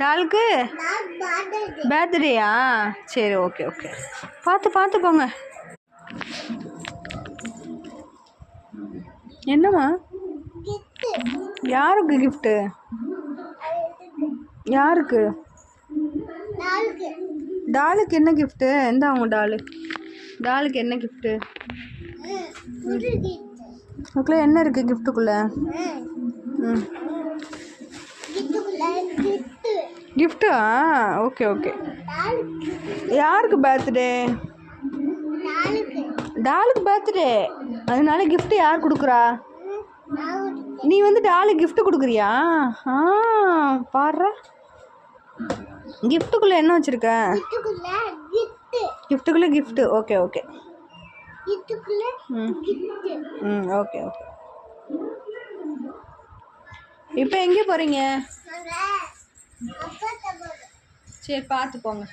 டாலுக்கு பர்த்டேயா? சரி, okay okay. பார்த்து போங்க. என்னம்மா? யாருக்கு கிஃப்ட்டு? யாருக்கு? டாலுக்கு என்ன கிஃப்ட்டு? எந்த அவங்க டாலுக்கு என்ன கிஃப்ட்டு? அதுக்குள்ள என்ன இருக்குது கிஃப்ட்டுக்குள்ளே? கிஃப்ட்டா? Okay okay. யாருக்கு பர்த்டே? டாலுக்கு பர்த்டே. அதனால கிஃப்ட் யார் கொடுக்குறா? நீ வந்து டாலுக்கு கிஃப்ட் கொடுக்குறியா? பாடுற. கிஃப்ட்டுக்குள்ளே என்ன வச்சுருக்க? கிஃப்ட்டுக்குள்ளே gift. Okay okay. Okay okay. இப்போ எங்கே போகிறீங்க? சரி, பார்த்து போங்க.